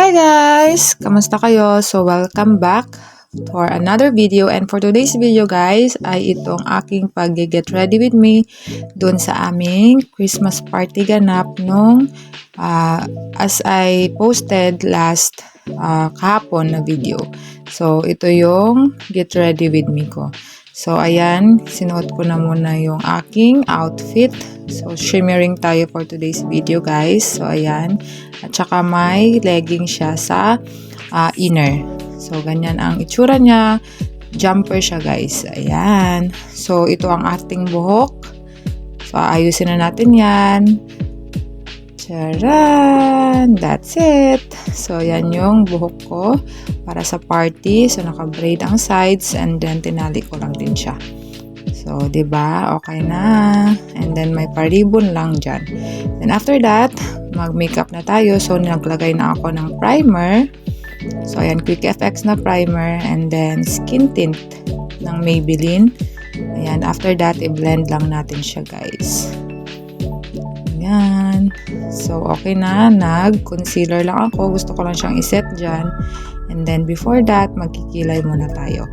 Hi guys! Kamusta kayo? So welcome back for another video, and for today's video guys ay itong aking pag-get ready with me dun sa aming Christmas party ganap nung as I posted last kahapon na video. So ito yung get ready with me ko. So ayan, sinuot ko na muna yung aking outfit. So shimmering tayo for today's video guys. So ayan, at saka may legging siya sa inner. So ganyan ang itsura niya. Jumper siya guys. Ayan. So ito ang ating buhok. So ayusin na natin yan. Charan! That's it! So yan yung buhok ko para sa party. So naka-braid ang sides and then tinali ko lang din siya. So, 'di ba? Okay na. And then may paribon lang diyan. Then after that, mag-makeup na tayo. So naglagay na ako ng primer. So ayan, Quick FX na primer and then skin tint ng Maybelline. Ayan, after that, i-blend lang natin siya, guys. Ayan. So okay na, nag-concealer lang ako. Gusto ko lang siyang iset diyan. And then before that, magkikilay muna tayo.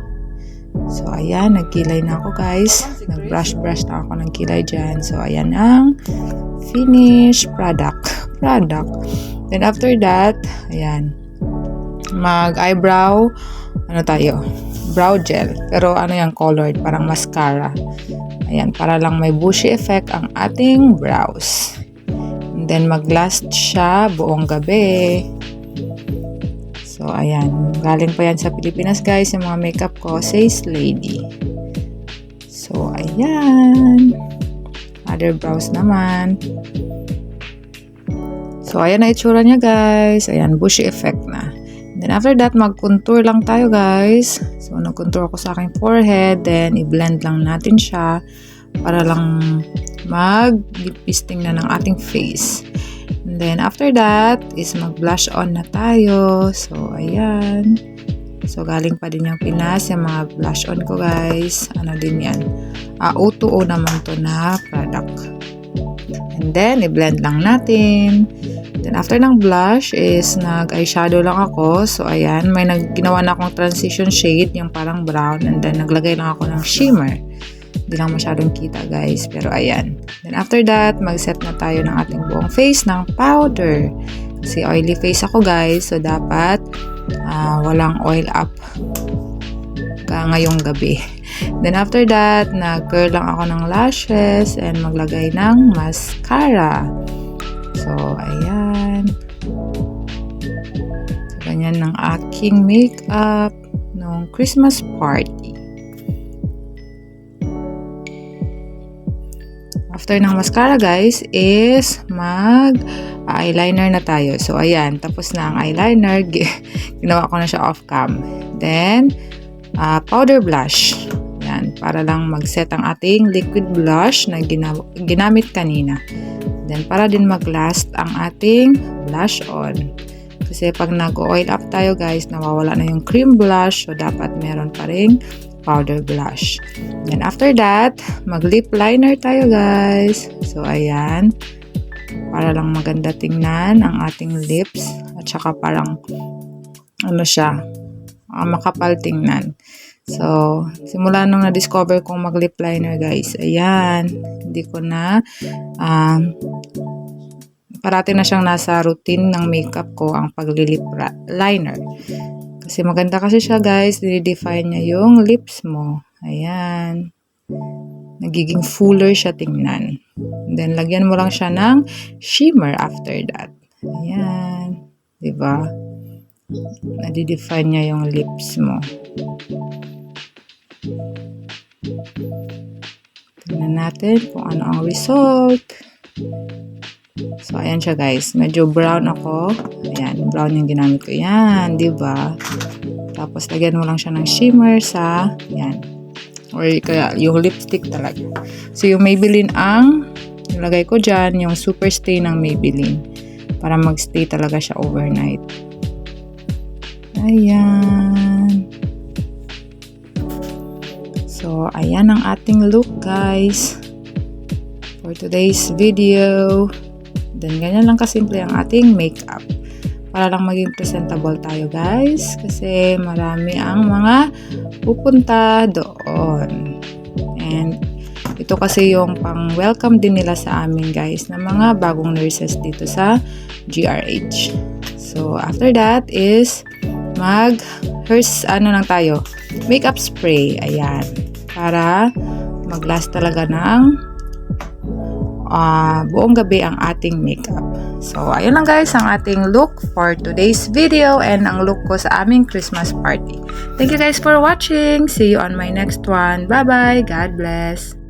So, ayan, nagkilay na ako guys. Nag-brush na ako ng kilay dyan. So, ayan ang finished product. Then, after that, ayan, mag-eyebrow, brow gel. Pero, yung colored, parang mascara. Ayan, para lang may bushy effect ang ating brows. And then, mag-last siya buong gabi. So, ayan. Galing pa yan sa Pilipinas, guys. Yung mga makeup ko, says Lady. So, ayan. Other brows naman. So, ayan na itsura niya, guys. Ayan, bushy effect na. Then, after that, mag-contour lang tayo, guys. So, nag-contour ako sa aking forehead. Then, i-blend lang natin siya para lang mag-pisting na ng ating face. And then, after that, is mag-blush on na tayo. So, ayan. So, galing pa din yung Pinas, yung mga blush on ko, guys. Ano din yan? O2O naman to na product. And then, i-blend lang natin. Then, after ng blush is nag-eyeshadow lang ako. So, ayan. May ginawa na akong transition shade, yung parang brown. And then, naglagay lang ako ng shimmer. Hindi lang masyadong kita guys, pero ayan. Then after that, mag-set na tayo ng ating buong face ng powder. Kasi oily face ako guys, so dapat walang oil up ngayong gabi. Then after that, nag-curl lang ako ng lashes and maglagay ng mascara. So ayan. So, ganyan ng aking makeup nung Christmas party. After ng mascara guys is mag-eyeliner na tayo. So ayan, tapos na ang eyeliner. Ginawa ko na siya off cam. Then, powder blush. Ayan, para lang mag-set ang ating liquid blush na ginamit kanina. Then, para din mag-last ang ating blush on. Kasi pag nag-oil up tayo guys, nawawala na yung cream blush. So, dapat meron pa rin powder blush. Then after that, mag-lip liner tayo guys. So ayan, para lang maganda tingnan ang ating lips at saka parang makapal tingnan. So simula nung na-discover kong mag-lip liner guys, ayan, hindi ko na parati na siyang nasa routine ng makeup ko ang pag-lip liner. Kasi maganda kasi siya guys, dinidefine niya yung lips mo. Ayan. Nagiging fuller siya tingnan. And then, lagyan mo lang siya ng shimmer after that. Ayan. Diba? Nadidefine niya yung lips mo. Tingnan natin kung ano ang result. So, ayan siya guys. Medyo brown ako. Ayan, brown yung ginamit ko. Ayan, diba? Tapos, lagyan mo lang siya ng shimmer sa, ayan. Or kaya, yung lipstick talaga. So, yung Maybelline ang nilagay ko dyan, yung Super Stay ng Maybelline. Para magstay talaga siya overnight. Ayan. So, ayan ang ating look guys. For today's video. Then, ganyan lang kasimple ang ating makeup. para lang maging presentable tayo guys. Kasi marami ang mga pupunta doon. And ito kasi yung pang-welcome din nila sa amin guys na mga bagong nurses dito sa GRH. So after that is lang tayo. Makeup spray. Ayan. Para mag-last talaga ng buong gabi ang ating makeup. So, ayun lang guys ang ating look for today's video and ang look ko sa aming Christmas party. Thank you guys for watching. See you on my next one. Bye-bye. God bless.